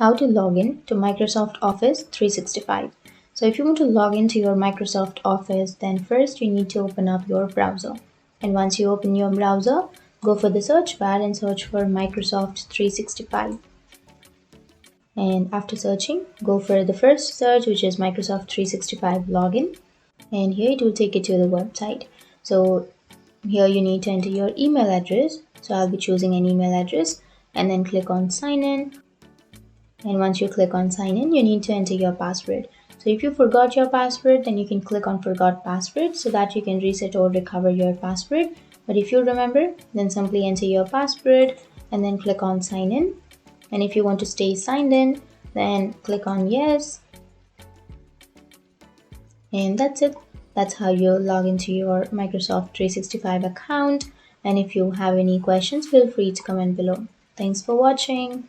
How to log in to Microsoft Office 365. So if you want to log into your Microsoft Office, then first you need to open up your browser. And once you open your browser, go for the search bar and search for Microsoft 365. And after searching, go for the first search, which is Microsoft 365 login. And here it will take you to the website. So here you need to enter your email address. So I'll be choosing an email address and then click on sign in. And once you click on sign in, you need to enter your password. So if you forgot your password, then you can click on forgot password so that you can reset or recover your password. But if you remember, then simply enter your password and then click on sign in. And if you want to stay signed in, then click on yes. And that's it. That's how you log into your Microsoft 365 account. And if you have any questions, feel free to comment below. Thanks for watching.